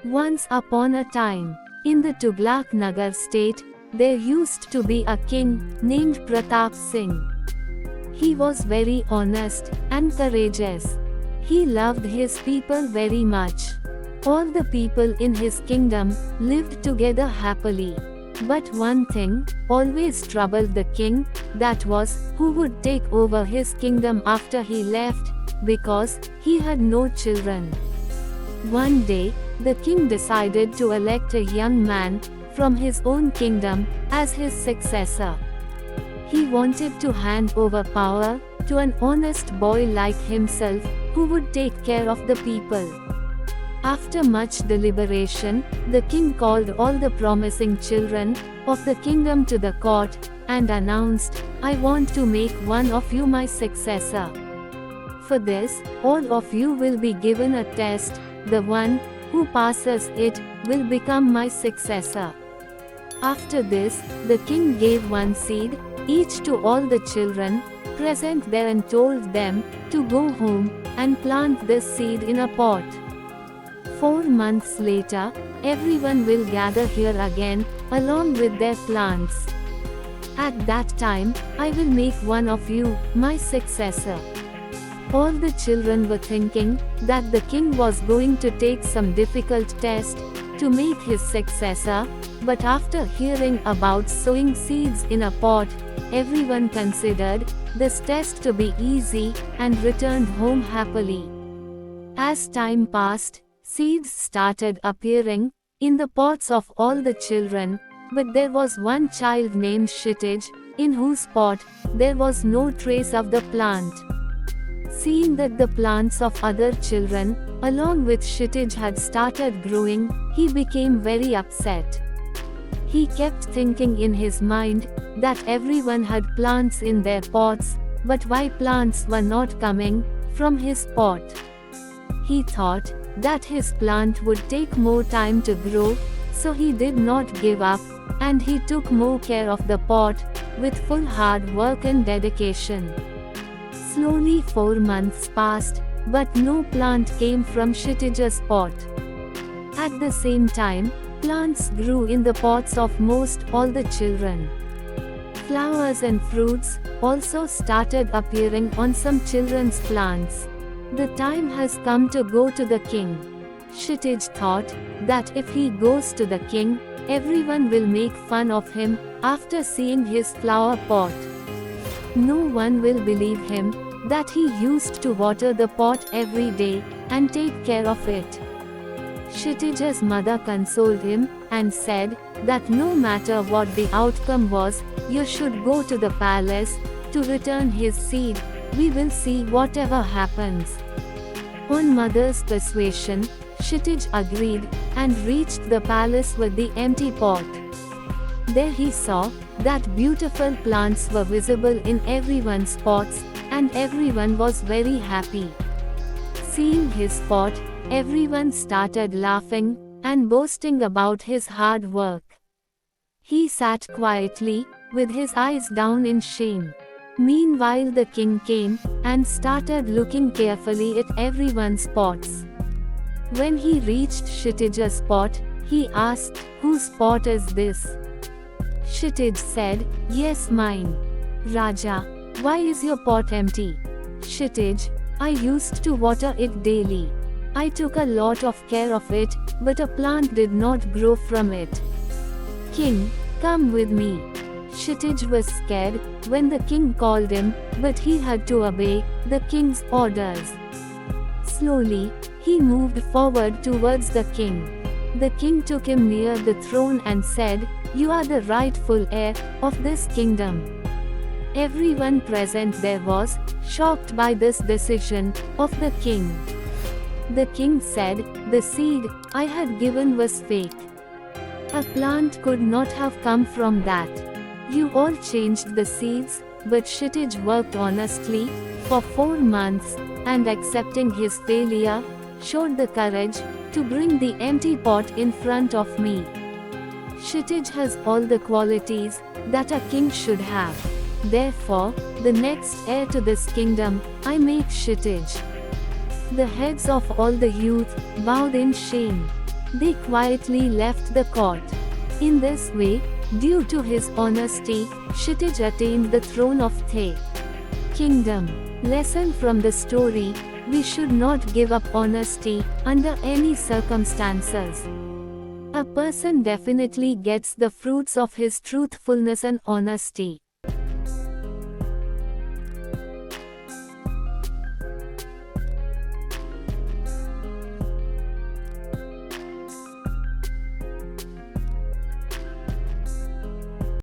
Once upon a time, in the Tughlaq Nagar state, there used to be a king named Pratap Singh. He was very honest and courageous. He loved his people very much. All the people in his kingdom lived together happily. But one thing always troubled the king, that was, who would take over his kingdom after he left, because he had no children. One day, the king decided to elect a young man from his own kingdom as his successor. He wanted to hand over power to an honest boy like himself, who would take care of the people. After much deliberation, the king called all the promising children of the kingdom to the court and announced, "I want to make one of you my successor. For this, all of you will be given a test. The one who passes it will become my successor." After this, the king gave one seed each to all the children present there and told them to go home and plant this seed in a pot. 4 months later, everyone will gather here again, along with their plants. At that time, I will make one of you my successor. All the children were thinking that the king was going to take some difficult test to make his successor, but after hearing about sowing seeds in a pot, everyone considered this test to be easy and returned home happily. As time passed, seeds started appearing in the pots of all the children, but there was one child named Kshitij, in whose pot there was no trace of the plant. Seeing that the plants of other children, along with Kshitij, had started growing, he became very upset. He kept thinking in his mind that everyone had plants in their pots, but why plants were not coming from his pot? He thought that his plant would take more time to grow, so he did not give up, and he took more care of the pot with full hard work and dedication. Slowly 4 months passed, but no plant came from Kshitij's pot. At the same time, plants grew in the pots of most all the children. Flowers and fruits also started appearing on some children's plants. The time has come to go to the king. Kshitij thought that if he goes to the king, everyone will make fun of him after seeing his flower pot. No one will believe him that he used to water the pot every day and take care of it. Kshitij's mother consoled him and said that no matter what the outcome was, you should go to the palace to return his seed. We will see whatever happens. On mother's persuasion, Kshitij agreed and reached the palace with the empty pot. There he saw that beautiful plants were visible in everyone's pots, and everyone was very happy. Seeing his pot, everyone started laughing and boasting about his hard work. He sat quietly, with his eyes down in shame. Meanwhile, the king came and started looking carefully at everyone's pots. When he reached Kshitij's pot, he asked, "Whose pot is this?" Kshitij said, "Yes, mine." "Raja, why is your pot empty?" Kshitij, "I used to water it daily. I took a lot of care of it, but a plant did not grow from it." "King, come with me." Kshitij was scared when the king called him, but he had to obey the king's orders. Slowly, he moved forward towards the king. The king took him near the throne and said, "You are the rightful heir of this kingdom." Everyone present there was shocked by this decision of the king. The king said, "The seed I had given was fake. A plant could not have come from that. You all changed the seeds, but Kshitij worked honestly for 4 months, and accepting his failure, showed the courage to bring the empty pot in front of me. Kshitij has all the qualities that a king should have. Therefore, the next heir to this kingdom, I make Kshitij." The heads of all the youth bowed in shame. They quietly left the court. In this way, due to his honesty, Kshitij attained the throne of The kingdom. Lesson from the story: we should not give up honesty under any circumstances. A person definitely gets the fruits of his truthfulness and honesty.